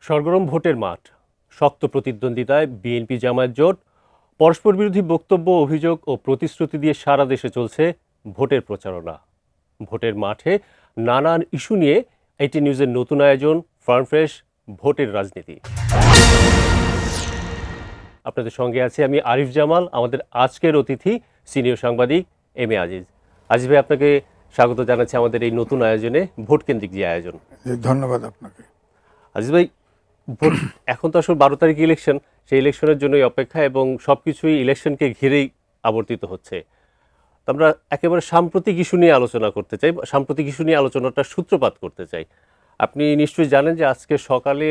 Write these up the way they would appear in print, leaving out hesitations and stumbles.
সরগরম ভোটের মাঠ, শক্ত প্রতিদ্বন্দ্বিতায় বিএনপি জামায়াত জোট, পরস্পর বিরোধী বক্তব্য, অভিযোগ ও প্রতিশ্রুতি দিয়ে সারা দেশে চলছে ভোটের প্রচারণা। ভোটের মাঠে নানান ইস্যু নিয়ে এটি নিউজের নতুন আয়োজন ফার্ম ফ্রেশ ভোটের রাজনীতি। আপনাদের সঙ্গে আছি আমি আরিফ জামাল, আমাদের আজকের অতিথি সিনিয়র সাংবাদিক এম এ আজিজ। আজিজ ভাই, আপনাকে স্বাগত জানাচ্ছি আমাদের এই নতুন আয়োজনে, ভোট কেন্দ্রিক যে আয়োজন। ধন্যবাদ আপনাকে। আজিজ ভাই, ভোট এখন তো আসলে 12 তারিখ ইলেকশন, সেই ইলেকশনের জন্যই অপেক্ষা এবং সবকিছুই ইলেকশনকে ঘিরেই আবর্তিত হচ্ছে। তো আমরা একেবারে সাম্প্রতিক ইস্যু নিয়ে আলোচনা করতে চাই, সাম্প্রতিক ইস্যু নিয়ে আলোচনাটা সূত্রপাত করতে চাই। আপনি নিশ্চয়ই জানেন যে আজকে সকালে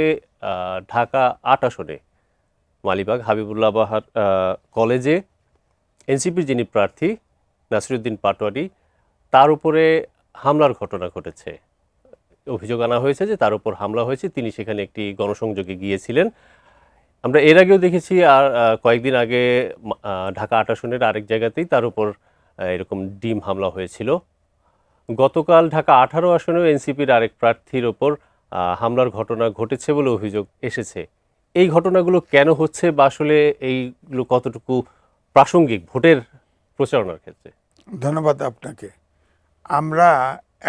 ঢাকা 8 আসনে মালিবাগ হাবিবুল্লাহ বাহার কলেজে এনসিপির যিনি প্রার্থী নাসিরউদ্দিন পাটোয়ারি, তার উপরে হামলার ঘটনা ঘটেছে। অভিযোগ আনা হয়েছে যে তার উপর হামলা হয়েছে, তিনি সেখানে একটি গণসংযোগে গিয়েছিলেন। আমরা এর আগেও দেখেছি, আর কয়েকদিন আগে ঢাকা 8 আসনের আরেক জায়গাতেই তার উপর এরকম ডিম হামলা হয়েছিল। গতকাল ঢাকা 18 আসনেও এনসিপির আরেক প্রার্থীর ওপর হামলার ঘটনা ঘটেছে বলে অভিযোগ এসেছে। এই ঘটনাগুলো কেন হচ্ছে বা আসলে এইগুলো কতটুকু প্রাসঙ্গিক ভোটের প্রচারণার ক্ষেত্রে? ধন্যবাদ আপনাকে। আমরা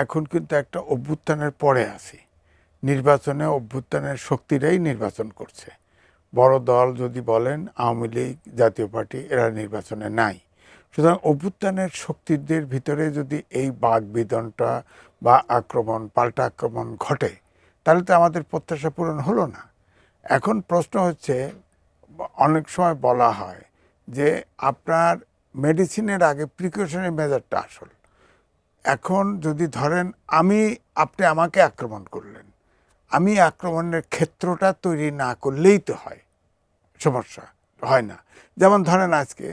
এখন কিন্তু একটা অভ্যুত্থানের পরে আছি। নির্বাচনে অভ্যুত্থানের শক্তিরাই নির্বাচন করছে। বড় দল যদি বলেন আওয়ামী লীগ, জাতীয় পার্টি, এরা নির্বাচনে নাই। সুতরাং অভ্যুত্থানের শক্তিদের ভিতরে যদি এই বাকবিতণ্ডা বা আক্রমণ, পাল্টা আক্রমণ ঘটে, তাহলে তো আমাদের প্রত্যাশা পূরণ হলো না। এখন প্রশ্ন হচ্ছে, অনেক সময় বলা হয় যে আপনার মেডিসিনের আগে প্রিকশনারি মেজারটা আসল। এখন যদি ধরেন আপনি আমাকে আক্রমণ করলেন, আমি আক্রমণের ক্ষেত্রটা তৈরি না করলেই তো হয়, সমস্যা হয় না। যেমন ধরেন আজকে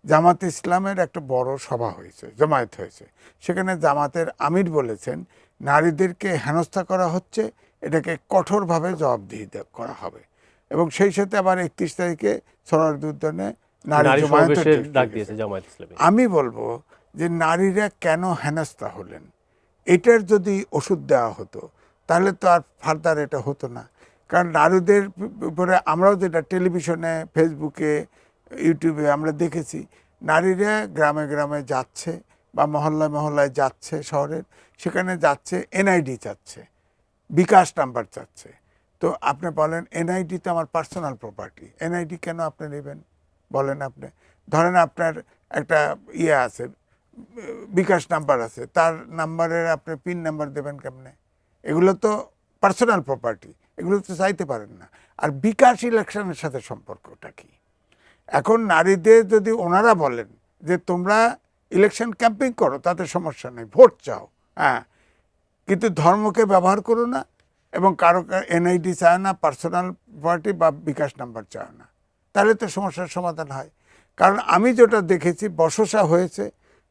জামাত ইসলামের একটা বড় সভা হয়েছে, জমায়েত হয়েছে। সেখানে জামাতের আমির বলেছেন নারীদেরকে হেনস্থা করা হচ্ছে, এটাকে কঠোরভাবে জবাবদিহি করা হবে। এবং সেই সাথে আবার 31 তারিখে সোহরাওয়ার্দী উদ্যানে নারী সমাবেশের ডাক দিয়েছে জামায়াত ইসলামী। আমি বলবো যে নারীরা কেন হেনস্থা হলেন, এটার যদি ওষুধ দেওয়া হতো তাহলে তো আর ফার্দার এটা হতো না। কারণ নারীদের উপরে আমরাও যেটা টেলিভিশনে, ফেসবুকে, ইউটিউবে আমরা দেখেছি, নারীরা গ্রামে গ্রামে যাচ্ছে বা মহল্লায় মহল্লায় যাচ্ছে, শহরের সেখানে যাচ্ছে, এনআইডি চাচ্ছে, বিকাশ নাম্বার চাচ্ছে। তো আপনি বলেন এনআইডি তো আমার পার্সোনাল প্রপার্টি, এনআইডি কেন আপনি নেবেন বলেন? আপনি ধরেন আপনার একটা আছে, বিকাশ নাম্বার আছে, তার নাম্বারের আপনি পিন নাম্বার দেবেন কেমনে? এগুলো তো পার্সোনাল প্রপার্টি, এগুলো তো চাইতে পারেন না। আর বিকাশ ইলেকশনের সাথে সম্পর্কটা কি? এখন নারীদের যদি ওনারা বলেন যে তোমরা ইলেকশন ক্যাম্পেইন করো, তাতে সমস্যা নেই, ভোট চাও, হ্যাঁ, কিন্তু ধর্মকে ব্যবহার করো না এবং কারো এনআইডি চায় না, পার্সোনাল প্রপার্টি বা বিকাশ নাম্বার চায় না, তাহলে তো সমস্যার সমাধান হয়। কারণ আমি যেটা দেখেছি, বচসা হয়েছে,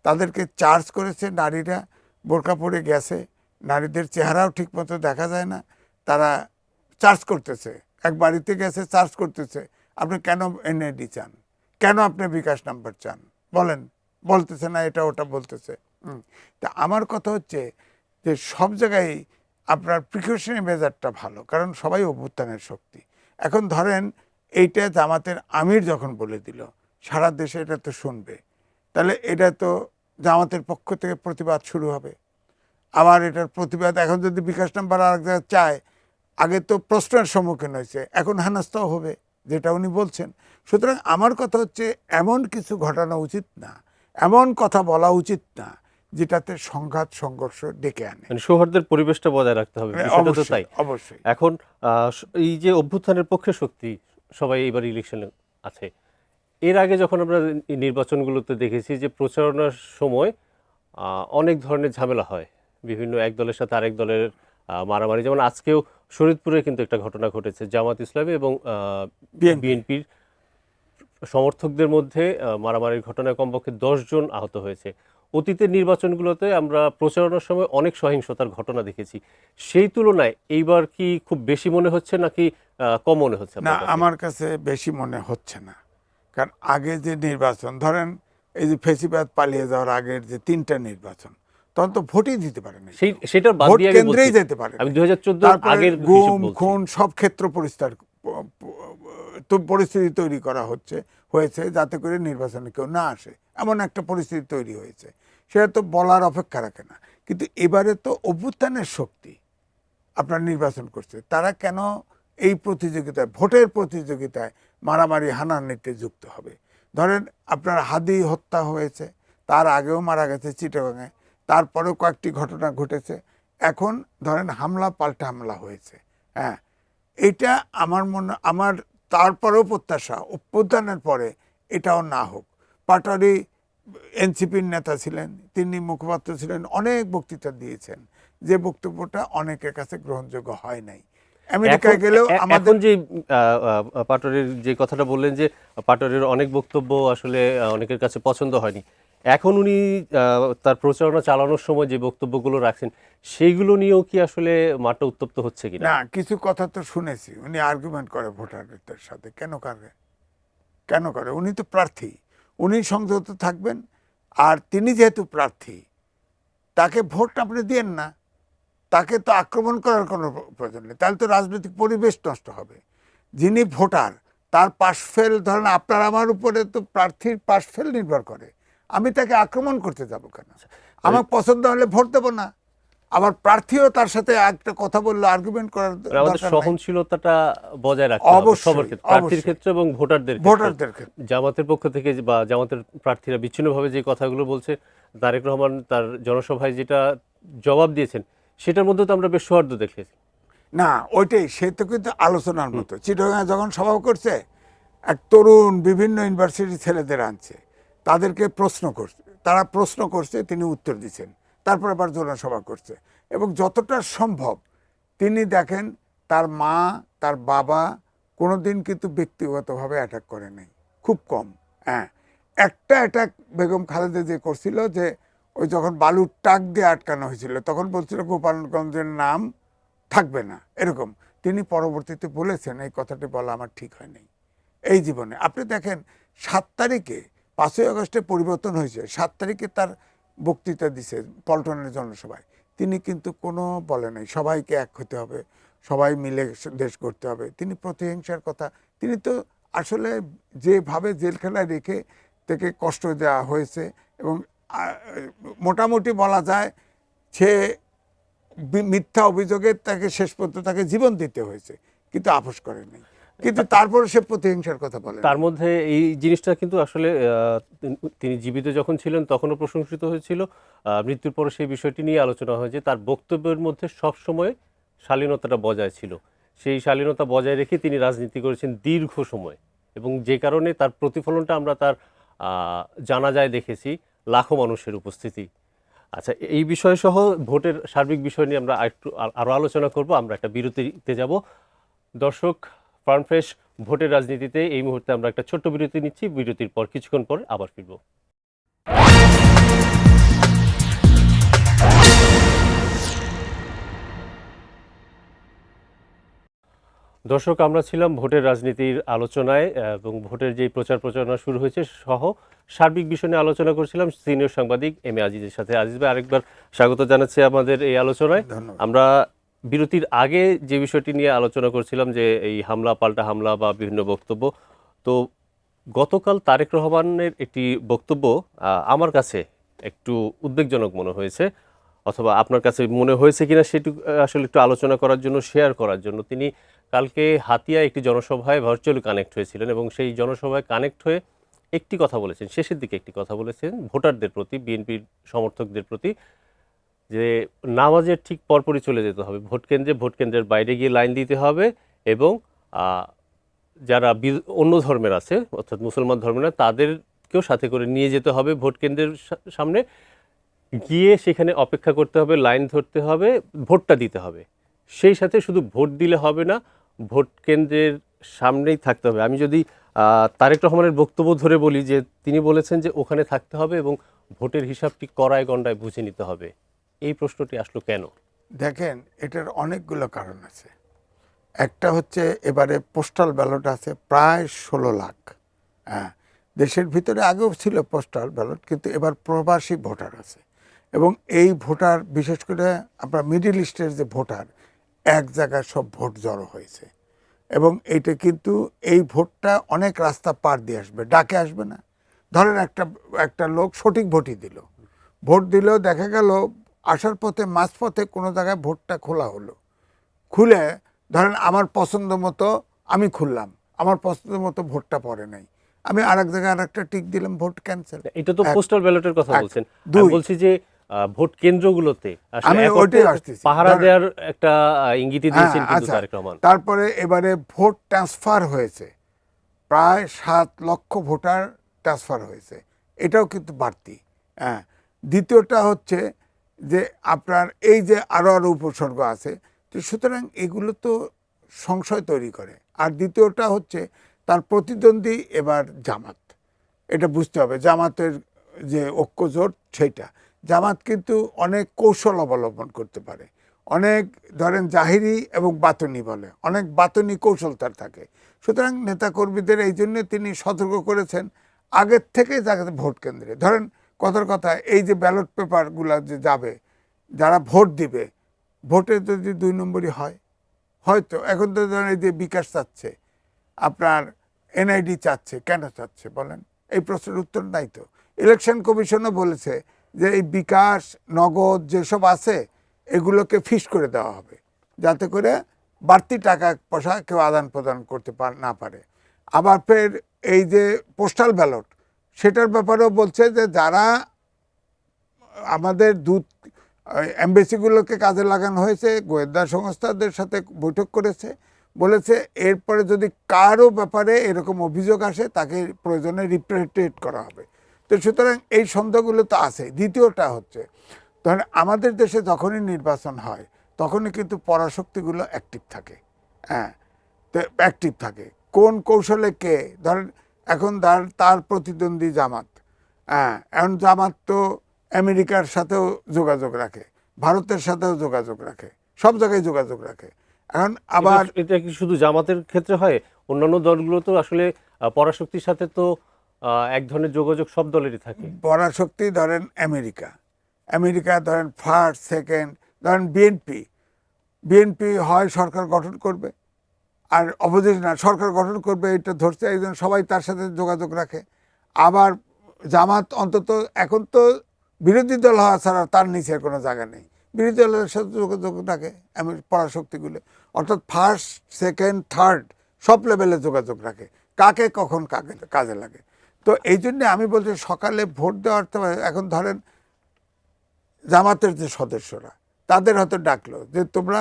তাদেরকে চার্জ করেছে, নারীরা বোরকা পরে গেছে, নারীদের চেহারাও ঠিকমতো দেখা যায় না, তারা চার্জ করতেছে, এক বাড়িতে গেছে চার্জ করতেছে, আপনি কেন এনআইডি চান, কেন আপনি বিকাশ নাম্বার চান বলেন? বলতেছে না, এটা ওটা বলতেছে। তা আমার কথা হচ্ছে যে সব জায়গায় আপনার প্রিকশনারি মেজারটা ভালো, কারণ সবাই অভ্যুত্থানের শক্তি। এখন ধরেন এইটা জামাতের আমির যখন বলে দিল, সারা দেশে এটা তো শুনবে, তাহলে এটা তো জামাতের পক্ষ থেকে প্রতিবাদ শুরু হবে। আবার এটার প্রতিবাদ এখন যদি বিকাশ নাম্বার আরেক জায়গায় চায়, আগে তো প্রশ্নের সম্মুখীন হয়েছে, এখন হেনস্থাও হবে, যেটা উনি বলছেন। সুতরাং আমার কথা হচ্ছে এমন কিছু ঘটানো উচিত না, এমন কথা বলা উচিত না যেটাতে সংঘাত সংঘর্ষ ডেকে আনে। মানে সৌহার্দ্যের পরিবেশটা বজায় রাখতে হবে, বিষয়টা তো তাই। অবশ্যই। এখন এই যে অভ্যুত্থানের পক্ষে শক্তি সবাই এবার ইলেকশনে আছে, এর আগে যখন আমরা নির্বাচনগুলোতে দেখেছি যে প্রচারণার সময় অনেক ধরনের ঝামেলা হয়, বিভিন্ন এক দলের সাথে আরেক দলের মারামারি। যেমন আজকেও শরীয়তপুরে কিন্তু একটা ঘটনা ঘটেছে, জামাত ইসলামী এবং বিএনপির সমর্থকদের মধ্যে মারামারির ঘটনায় কমপক্ষে 10 জন আহত হয়েছে। অতীতের নির্বাচনগুলোতে আমরা প্রচারণার সময় অনেক সহিংসতার ঘটনা দেখেছি, সেই তুলনায় এইবার কি খুব বেশি মনে হচ্ছে নাকি কম মনে হচ্ছে? না, আমার কাছে বেশি মনে হচ্ছে না। কারণ আগে যে নির্বাচন, ধরেন এই যে ফেসিবাদ পালিয়ে যাওয়ার আগের যে 3টা নির্বাচন, তখন তো ভোটই দিতে পারে না, সেটার বাদ ভোট দিয়ে আমি কেন্দ্রেই বলছি, যেতে পারে আমি না। 2014 তারপরে আগের গুম হিসেব বলছি। খুন সব ক্ষেত্র তো পরিস্থিতি তৈরি করা হয়েছে যাতে করে নির্বাচনে কেউ না আসে, এমন একটা পরিস্থিতি তৈরি হয়েছে, সেটা তো বলার অপেক্ষা রাখে না। কিন্তু এবারে তো অভ্যুত্থানের শক্তি আপনার নির্বাচন করছে, তারা কেন এই প্রতিযোগিতায়, ভোটের প্রতিযোগিতায় মারামারি হানাহানিতে যুক্ত হবে? ধরেন আপনার হাদি হত্যা হয়েছে, তার আগেও মারা গেছে চিটাগাঙে, তারপরেও কয়েকটি ঘটনা ঘটেছে, এখন ধরেন হামলা পাল্টা হামলা হয়েছে। হ্যাঁ, এটা আমার তারপরেও প্রত্যাশা অভ্যুত্থানের পরে এটাও না হোক। পাটোয়ারি এনসিপির নেতা ছিলেন, তিনি মুখপাত্র ছিলেন, অনেক বক্তৃতা দিয়েছেন, যে বক্তব্যটা অনেকের কাছে গ্রহণযোগ্য হয় নাই। আমেরিকায় গেলেও আমাদের এখন যে পাটোয়ারির যে কথাটা বললেন যে পাটোয়ারির অনেক বক্তব্য আসলে অনেকের কাছে পছন্দ হয়নি, এখন উনি তার প্রচারণা চালানোর সময় যে বক্তব্যগুলো রাখছেন সেইগুলো নিয়েও কি আসলে মাঠটা উত্তপ্ত হচ্ছে কিনা? না, কিছু কথা তো শুনেছি, উনি আর্গুমেন্ট করে ভোটারদের সাথে। কেন করে? উনি তো প্রার্থী, উনি সংযত থাকবেন। আর তিনি যেহেতু প্রার্থী, তাকে ভোট আপনি দিয়েন না, তাকে তো আক্রমণ করার কোনো প্রয়োজন নেই, তাহলে তো রাজনৈতিক পরিবেশ নষ্ট হবে। যিনি ভোটার, তার পাশফেল, ধরেন আপনার আমার উপরে তো প্রার্থীর পাশফেল নির্ভর করে, আমি তাকে আক্রমণ করতে যাব কেন? আমার পছন্দ হলে ভোট দেবো না, আবার প্রার্থীও তার সাথে একটা কথা বললো, আর্গুমেন্ট করার মানে আমাদের দরকার নাই। সহনশীলতাটা বজায় রাখতে হবে অবশ্যই, সবার ক্ষেত্রে, প্রার্থীর অবশ্যই। ক্ষেত্রে এবং ভোটারদের ভোটারদের ক্ষেত্রে। জামাতের পক্ষ থেকে বা জামাতের প্রার্থীরা বিচ্ছিন্নভাবে যে কথাগুলো বলছে, তারেক রহমান তার জনসভায় যেটা জবাব দিয়েছেন সেটার মধ্যে তো আমরা বেশ সৌহার্দ্য দেখেছি। না, ওইটাই, সে তো কিন্তু আলোচনার মতো। চিটাগাং যখন সভা করছে, এক তরুণ বিভিন্ন ইউনিভার্সিটির ছেলেদের আনছে, তাদেরকে তারা প্রশ্ন করছে, তিনি উত্তর দিচ্ছেন, তারপর আবার জনসভা করছে। এবং যতটা সম্ভব তিনি দেখেন, তার মা, তার বাবা কোনোদিন কিন্তু ব্যক্তিগতভাবে অ্যাটাক করে নাই, খুব কম। হ্যাঁ, একটা অ্যাটাক বেগম খালেদা যে করছিল, যে ওই যখন বালুর টাক দিয়ে আটকানো হয়েছিল, তখন বলছিল গোপালগঞ্জের নাম থাকবে না, এরকম। তিনি পরবর্তীতে বলেছেন, এই কথাটি বলা আমার ঠিক হয় নাই এই জীবনে। আপনি দেখেন 7 তারিখে, 5ই আগস্টে পরিবর্তন হয়েছে, 7 তারিখে তার বক্তৃতা দিছে পল্টনের জনসভায়, তিনি কিন্তু কোনো বলে নাই সবাইকে এক হতে হবে, সবাই মিলে দেশ করতে হবে। তিনি প্রতিহিংসার কথা, তিনি তো আসলে যেভাবে জেলখানায় রেখে তাকে কষ্ট দেওয়া হয়েছে, এবং মোটামুটি বলা যায় সে মিথ্যা অভিযোগে তাকে শেষ পর্যন্ত তাকে জীবন দিতে হয়েছে, কিন্তু আপোষ করে নাই। কিন্তু তারপরে সে প্রতিহিংসার কথা বলে। তার মধ্যে এই জিনিসটা কিন্তু আসলে তিনি জীবিত যখন ছিলেন তখনও প্রশংসিত হয়েছিল, মৃত্যুর পরে সেই বিষয়টি নিয়ে আলোচনা হয় যে তার বক্তব্যের মধ্যে সবসময় শালীনতাটা বজায় ছিল। সেই শালীনতা বজায় রেখে তিনি রাজনীতি করেছেন দীর্ঘ সময়, এবং যে কারণে তার প্রতিফলনটা আমরা তার জানাজায় দেখেছি, লাখো মানুষের উপস্থিতি। আচ্ছা, এই বিষয় সহ ভোটের সার্বিক বিষয় নিয়ে আমরা আরও আলোচনা করব। আমরা একটা বিরতিতে যাব। দর্শক, ফার্ম ফ্রেশ ভোটের রাজনীতিতে এই মুহূর্তে আমরা একটা ছোট্ট বিরতি নিচ্ছি। বিরতির পর কিছুক্ষণ পর আবার ফিরব। দর্শক, আমরা ছিলাম ভোটের রাজনীতির আলোচনায়, এবং ভোটের যে প্রচার প্রচারণা শুরু হয়েছে সহ সার্বিক বিষয় নিয়ে আলোচনা করছিলাম সিনিয়র সাংবাদিক এম এ আজিজের সাথে। আজিজ ভাই, আরেকবার স্বাগত জানাচ্ছি আমাদের এই আলোচনায়। আমরা বিরতির আগে যে বিষয়টি নিয়ে আলোচনা করছিলাম, যে এই হামলা পাল্টা হামলা বা বিভিন্ন বক্তব্য, তো গতকাল তারেক রহমানের একটি বক্তব্য আমার কাছে একটু উদ্বেগজনক মনে হয়েছে, অথবা আপনার কাছে মনে হয়েছে কিনা সেটু আসলে একটু আলোচনা করার জন্য, শেয়ার করার জন্য। তিনি কালকে হাতিয়ায় একটি জনসভায় ভার্চুয়ালি কানেক্ট হয়েছিলেন, এবং সেই জনসভায় কানেক্ট হয়ে একটি কথা বলেছেন, শেষের দিকে একটি কথা বলেছেন ভোটারদের প্রতি, বিএনপির সমর্থকদের প্রতি, যে নামাজের ঠিক পরপরই চলে যেতে হবে ভোট কেন্দ্রে, ভোট কেন্দ্রের বাইরে গিয়ে লাইন দিতে হবে, এবং যারা অন্য ধর্মের আছে, অর্থাৎ মুসলমান ধর্মের না, তাদেরকেও সাথে করে নিয়ে যেতে হবে ভোট কেন্দ্রের সামনে, গিয়ে সেখানে অপেক্ষা করতে হবে, লাইন ধরতে হবে, ভোটটা দিতে হবে। সেই সাথে শুধু ভোট দিলে হবে না, ভোট কেন্দ্রের সামনেই থাকতে হবে। আমি যদি তারেক রহমানের বক্তব্য ধরে বলি, যে তিনি বলেছেন যে ওখানে থাকতে হবে এবং ভোটের হিসাবটি কড়ায় গণ্ডায় বুঝে নিতে হবে। এই প্রশ্নটি আসলো কেন? দেখেন, এটার অনেকগুলো কারণ আছে। একটা হচ্ছে, এবারে পোস্টাল ব্যালট আছে প্রায় 16 লাখ। হ্যাঁ, দেশের ভিতরে আগেও ছিল পোস্টাল ব্যালট, কিন্তু এবার প্রবাসী ভোটার আছে, এবং এই ভোটার বিশেষ করে আপনার মিডল ইস্টের যে ভোটার এক জায়গায় সব ভোট জড়ো হয়েছে এবং এইটা কিন্তু এই ভোটটা অনেক রাস্তা পার দিয়ে আসবে, ডাকে আসবে না। ধরেন একটা লোক সঠিক ভোটই দিল, ভোট দিলেও দেখা গেল আসার পথে মাঝপথে কোনো জায়গায় ভোটটা খোলা হলো, খুলে ধরেন আমার পছন্দ মতো আমি খুললাম, আমার পছন্দ মতো ভোটটা পড়ে নাই, আমি আরেক জায়গায় আরেকটা টিক দিলাম, ভোট ক্যান্সেল। এটা তো পোস্টাল ব্যালটের কথা বলছেন। আমি দুই, বলছি যে ভোট কেন্দ্রগুলোতে আসলে আমি এক অর্থে ওইটাই আসতেছি। পাহারা দেওয়ার একটা ইঙ্গিতই দিয়েছেন কিন্তু আচ্ছা, তারেক রহমান। তারপরে এবারে ভোট ট্রান্সফার হয়েছে, প্রায় 7 লক্ষ ভোটার ট্রান্সফার হয়েছে, এটাও কিন্তু বাড়তি। হ্যাঁ, দ্বিতীয়টা হচ্ছে যে আপনার এই যে আরও উপসর্গ আছে, তো সুতরাং এগুলো তো সংশয় তৈরি করে। আর দ্বিতীয়টা হচ্ছে তার প্রতিদ্বন্দ্বী এবার জামাত, এটা বুঝতে হবে জামাতের যে ঐক্যজোট সেইটা। জামাত কিন্তু অনেক কৌশল অবলম্বন করতে পারে, অনেক ধরেন জাহিরি এবং বাতনি বলে, অনেক বাতনি কৌশল তার থাকে। সুতরাং নেতাকর্মীদের এই জন্য তিনি সতর্ক করেছেন আগের থেকে যাতে ভোট কেন্দ্রে ধরেন কথার কথা এই যে ব্যালট পেপারগুলো যে যাবে, যারা ভোট দিবে, ভোটে যদি 2 নম্বরই হয়, হয়তো এখন তো ধরেন এই যে বিকাশ চাচ্ছে, আপনার এনআইডি চাচ্ছে, কেন চাচ্ছে বলেন? এই প্রশ্নের উত্তর নাই তো। ইলেকশন কমিশনও বলেছে যে এই বিকাশ নগদ যেসব আছে এগুলোকে ফিস করে দেওয়া হবে, যাতে করে বাড়তি টাকা পয়সা কেউ আদান প্রদান করতে না পারে। আবার ফের এই যে পোস্টাল ব্যালট, সেটার ব্যাপারেও বলছে যে যারা আমাদের দূত এমবেসিগুলোকে কাজে লাগানো হয়েছে, গোয়েন্দা সংস্থাদের সাথে বৈঠক করেছে, বলেছে এরপরে যদি কারো ব্যাপারে এরকম অভিযোগ আসে তাকে প্রয়োজনে রিপ্রেজেন্টেট করা হবে। তো সুতরাং এই সন্দেহগুলো তো আছে। দ্বিতীয়টা হচ্ছে ধরেন আমাদের দেশে যখনই নির্বাচন হয় তখনই কিন্তু পরাশক্তিগুলো অ্যাক্টিভ থাকে। হ্যাঁ, তো অ্যাক্টিভ থাকে কোন কৌশলে কে, ধরেন এখন তার প্রতিদ্বন্দ্বী জামাত, হ্যাঁ, এখন জামাত তো আমেরিকার সাথেও যোগাযোগ রাখে, ভারতের সাথেও যোগাযোগ রাখে, সব জায়গায় যোগাযোগ রাখে। এখন আবার এটা কি শুধু জামাতের ক্ষেত্রে হয়? অন্যান্য দলগুলো তো আসলে পরাশক্তির সাথে তো এক ধরনের যোগাযোগ সব দলেরই থাকে। পরাশক্তি ধরেন আমেরিকা ধরেন ফার্স্ট সেকেন্ড, ধরেন বিএনপি হয় সরকার গঠন করবে আর অপোজিশন না সরকার গঠন করবে, এটা ধরছে একজন, সবাই তার সাথে যোগাযোগ রাখে। আবার জামাত অন্তত এখন তো বিরোধী দল হওয়া ছাড়া তার নিচের কোনো জায়গা নেই, বিরোধী দলের সাথে যোগাযোগ রাখে পরাশক্তিগুলো, অর্থাৎ ফার্স্ট সেকেন্ড থার্ড সব লেভেলে যোগাযোগ রাখে, কাকে কখন কাজে লাগে। তো এই জন্যে আমি বলছি সকালে ভোট দেওয়ার তো এখন ধরেন জামাতের যে সদস্যরা তাদের হয়তো ডাকলো যে তোমরা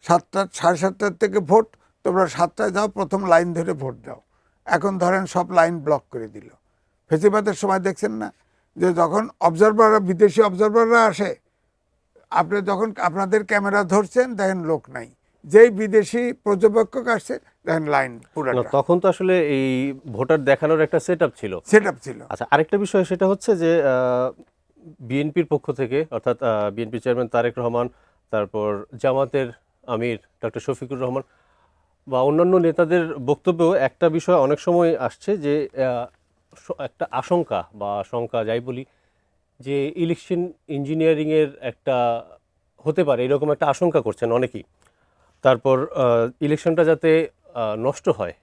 7টা 7:30 থেকে ভোট, তোমরা 7টায় যাও, প্রথম লাইন ধরে ভোট দাও। এখন ধরেন সব লাইন ব্লক করে দিল। ফেসিবাদের সময় দেখছেন না যে যখন অবজারভাররা, বিদেশি অবজারভাররা আসে, আপনি যখন আপনাদের ক্যামেরা ধরছেন দেখেন লোক নাই, যেই বিদেশি পর্যবেক্ষক আসছে দেখেন লাইন পুরো। তখন তো আসলে এই ভোটার দেখানোর একটা সেটআপ ছিল। আচ্ছা, আরেকটা বিষয় সেটা হচ্ছে যে বিএনপির পক্ষ থেকে, অর্থাৎ বিএনপি চেয়ারম্যান তারেক রহমান, তারপর জামাতের আমির ডক্টর শফিকুর রহমান বা অন্যান্য নেতাদের বক্তব্যেও একটা বিষয় অনেক সময় আসছে যে একটা আশঙ্কা বা শঙ্কা যাই বলি, যে ইলেকশন ইঞ্জিনিয়ারিংয়ের একটা হতে পারে এরকম একটা আশঙ্কা করছেন অনেকেই। তারপর ইলেকশনটা যাতে নষ্ট হয়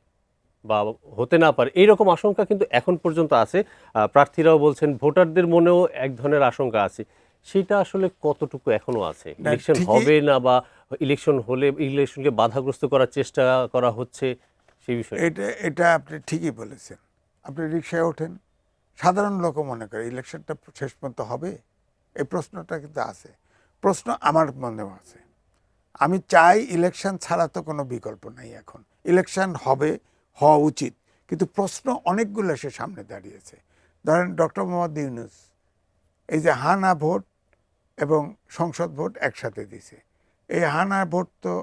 বা হতে না পারে এইরকম আশঙ্কা কিন্তু এখন পর্যন্ত আছে। প্রার্থীরাও বলছেন, ভোটারদের মনেও এক ধরনের আশঙ্কা আছে। সেটা আসলে কতটুকু এখনো আছে? ইলেকশন হবে না বা ইলেকশন হলে ইলেকশনকে বাধাগ্রস্ত করার চেষ্টা করা হচ্ছে সেই বিষয়ে? এটা আপনি ঠিকই বলেছেন। আপনি রিক্সায় ওঠেন, সাধারণ লোকও মনে করে ইলেকশনটা শেষ পর্যন্ত হবে, এই প্রশ্নটা কিন্তু আছে। প্রশ্ন আমার মনেও আছে। আমি চাই ইলেকশন ছাড়া তো কোনো বিকল্প নাই, এখন ইলেকশন হওয়া উচিত, কিন্তু প্রশ্ন অনেকগুলো সে সামনে দাঁড়িয়েছে। ধরেন ডক্টর মোহাম্মদ ইউনূস এই যে হানা ভোট এবং সংসদ ভোট একসাথে দিছে, এই হানা ভোট তো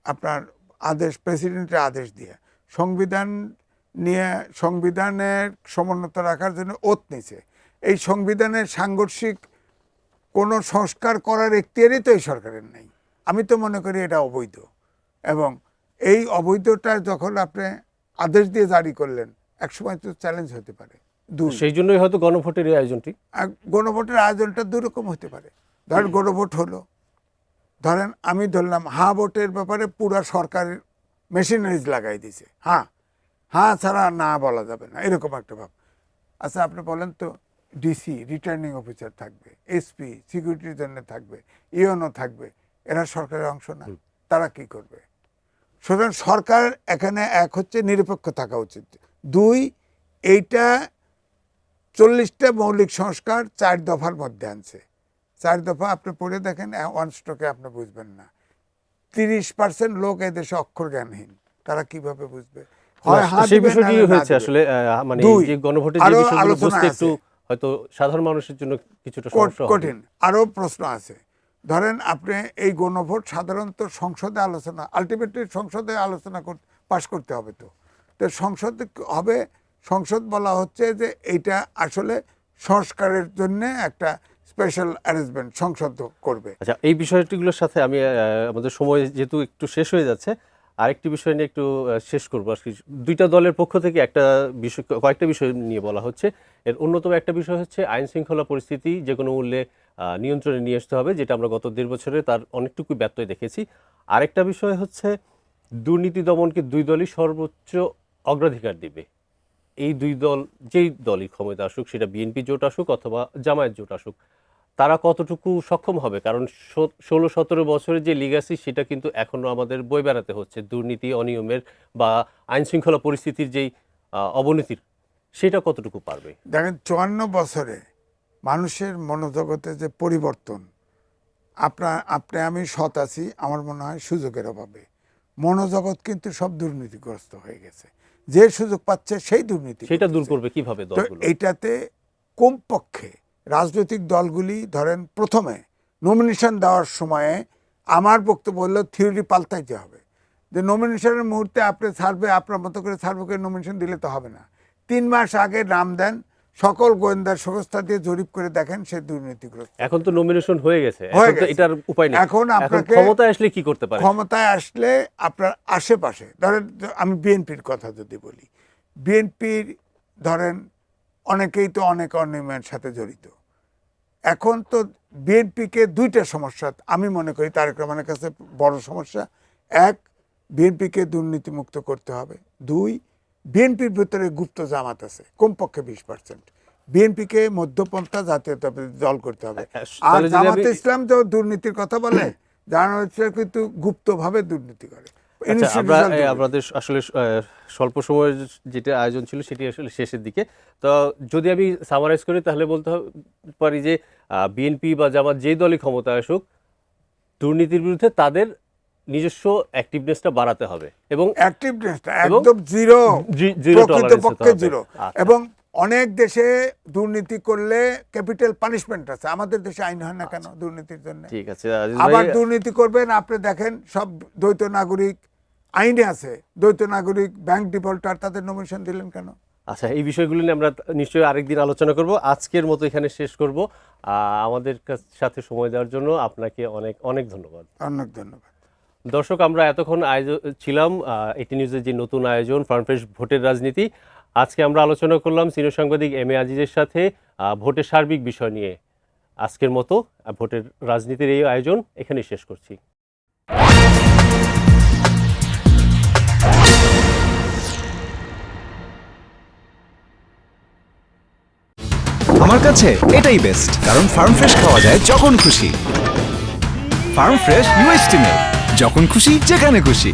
আপনার আদেশ, প্রেসিডেন্টের আদেশ দিয়ে সংবিধান নিয়ে সংবিধানের সমুন্নত রাখার জন্য ওত নিছে। এই সংবিধানের সাংঘর্ষিক কোনো সংস্কার করার এখতিয়ারই তো এই সরকারের নেই। আমি তো মনে করি এটা অবৈধ, এবং এই অবৈধটা যখন আপনি আদেশ দিয়ে জারি করলেন, একসময় তো চ্যালেঞ্জ হতে পারে দুই, সেই জন্যই হয়তো গণভোটের এই আয়োজনটি। আর গণভোটের আয়োজনটা দুই রকম হতে পারে। ধরেন গণভোট হলো, ধরেন আমি ধরলাম হ্যাঁ ভোটের ব্যাপারে পুরা সরকারের মেশিনারিজ লাগাই দিছে, হ্যাঁ হ্যাঁ ছাড়া না বলা যাবে না, এরকম একটা ভাব। আচ্ছা আপনি বলেন তো, ডিসি রিটার্নিং অফিসার থাকবে, এসপি সিকিউরিটির জন্য থাকবে, ইওনও থাকবে, এরা সরকারের অংশ না, তারা কি করবে? সুতরাং সরকার এখানে এক হচ্ছে নিরপেক্ষ থাকা উচিত, দুই এইটা 40টা মৌলিক সংস্কার 4 দফার মধ্যে আনছে। 4 দফা আপনি পড়ে দেখেন, ওয়ান স্ট্রোকে আপনি বুঝবেন না। 30% লোক এদেশে অক্ষর জ্ঞানহীন, তারা কিভাবে বুঝবে? হয় হ্যাঁ সেই দিবে, বিষয়টি নাহলে না হয়েছে দিবে। আসলে মানে দুই, যে গণভোটের যে আরো বিষয়গুলো আলোচনা বুঝতে একটু আছে। হয়তো সাধারণ মানুষের জন্য কিছুটা সমস্যা হবে। কঠিন আরো প্রশ্ন আছে। ধরেন আপনি এই গণভোট সাধারণত সংসদে আলোচনা, আলটিমেটলি সংসদে আলোচনা পাশ করতে হবে। তো সংসদ হবে, সংসদ বলা হচ্ছে যে এইটা আসলে সংস্কারের জন্য একটা স্পেশাল অ্যারেঞ্জমেন্ট সংসদ করবে। আচ্ছা, এই বিষয়টিগুলোর সাথে আমি আমাদের সময় যেহেতু একটু শেষ হয়ে যাচ্ছে, আরেকটি বিষয় নিয়ে একটু শেষ করবো। আর কি, দুইটা দলের পক্ষ থেকে একটা বিষয়, কয়েকটা বিষয় নিয়ে বলা হচ্ছে। এর অন্যতম একটা বিষয় হচ্ছে আইন শৃঙ্খলা পরিস্থিতি যে কোনো মূল্যে নিয়ন্ত্রণে নিয়ে আসতে হবে, যেটা আমরা গত 1.5 বছরে তার অনেকটুকু ব্যত্যয় দেখেছি। আরেকটা বিষয় হচ্ছে দুর্নীতি দমনকে দুই দলই সর্বোচ্চ অগ্রাধিকার দিবে। এই দুই দল, যেই দলই ক্ষমতা আসুক, সেটা বিএনপি জোট আসুক অথবা জামায়াত জোট আসুক, তারা কতটুকু সক্ষম হবে? কারণ 16-17 বছরের যে লিগাসি, সেটা কিন্তু এখনো আমাদের বয়ে বেড়াতে হচ্ছে। দুর্নীতি, অনিয়মের বা আইন শৃঙ্খলা পরিস্থিতির যেই অবনতির, সেটা কতটুকু পারবে? দেখেন 54 বছরে মানুষের মনোজগতে যে পরিবর্তন, আপনি আমি সৎ আছি, আমার মনে হয় সুযোগের অভাবে মনোজগৎ কিন্তু সব দুর্নীতিগ্রস্ত হয়ে গেছে। যে সুযোগ পাচ্ছে সেই দুর্নীতি। সেটা দূর করবে কিভাবে তো দলগুলো? এইটাতে কমপক্ষে রাজনৈতিক দলগুলি ধরেন প্রথমে নমিনেশন দেওয়ার সময়ে আমার বক্তব্য হলো থিওরি পাল্টাইতে হবে, যে নমিনেশনের মুহূর্তে আপনি সার্ভে আপনার মতো করে সার্ভে করে নমিনেশন দিলে তো হবে না। 3 মাস আগে নাম দেন, সকল গোয়েন্দার সংস্থা দিয়ে জরিপ করে দেখেন সে দুর্নীতিগ্রস্ত। এখন তো নমিনেশন হয়ে গেছে, এখন তো এটার উপায় নেই। এখন আপনাকে ক্ষমতায় আসলে কি করতে পারে? ক্ষমতায় আসলে আপনার আশেপাশে, ধরেন আমি বিএনপির কথা যদি বলি, বিএনপির ধরেন অনেকেই তো অনেক অনিয়মের সাথে জড়িত। এখন তো বিএনপিকে 2টা সমস্যা আমি মনে করি তারেক রহমানের কাছে বড় সমস্যা। এক, বিএনপিকে দুর্নীতিমুক্ত করতে হবে। 2, বিএনপির ভিতরে গুপ্ত জামাত আছে কমপক্ষে 20%। বিএনপিকে মধ্যপন্থা জাতীয়তাবাদী দল করতে হবে। আর তাহলে যদি জামাতে আমি- ইসলাম যে দুর্নীতির কথা বলে, জামাতে ইসলাম কিন্তু গুপ্তভাবে দুর্নীতি করে। আচ্ছা, আমরা Institutional দুর্নীতি। আমাদের আসলে স্বল্প সময়ের যেটা আয়োজন ছিল সেটি আসলে শেষের দিকে। তো যদি আমি সামারাইজ করি, তাহলে বলতে পারি যে বিএনপি বা জামাত যেই দলই ক্ষমতায় আসুক, দুর্নীতির বিরুদ্ধে তাদের নিজস্ব অ্যাক্টিভনেসটা বাড়াতে হবে এবং অ্যাক্টিভনেসটা একদম জিরো, জিরো টলারেন্স প্রকৃতপক্ষে জিরো। এবং অনেক দেশে দুর্নীতি করলে ক্যাপিটাল পানিশমেন্ট আছে, আমাদের দেশে আইন হয় না কেন দুর্নীতির জন্য? ঠিক আছে, আজিজ আবার ভাই, দুর্নীতি করবেন আপনি দেখেন সব দ্বৈত নাগরিক আইনে আছে, দ্বৈত নাগরিক ব্যাংক ডিফল্টার, তাদের নমিনেশন দিলেন কেন? আচ্ছা, এই বিষয়গুলো নিয়ে আমরা নিশ্চয়ই আরেকদিন আলোচনা করব। আজকের মতো এখানে শেষ করব। আমাদের সাথে সময় দেওয়ার জন্য আপনাকে অনেক অনেক ধন্যবাদ। অনেক ধন্যবাদ। দর্শক, আমরা এতক্ষণ ছিলাম এটি নিউজের যে নতুন আয়োজন ফার্মফ্রেশ ভোটের রাজনীতি। আজকে আমরা আলোচনা করলাম সিনিয়র সাংবাদিক এম.এ. আজিজের সাথে ভোটের সার্বিক বিষয় নিয়ে। আজকের মতো ভোটের রাজনীতির এই আয়োজন এখানেই শেষ করছি। আমার কাছে এটাই বেস্ট, কারণ ফার্ম ফ্রেশ খাওয়া যায় যখন খুশি। ফার্ম ফ্রেশ ইউএসটি মিল্ক, যখন খুশি যেখানে খুশি।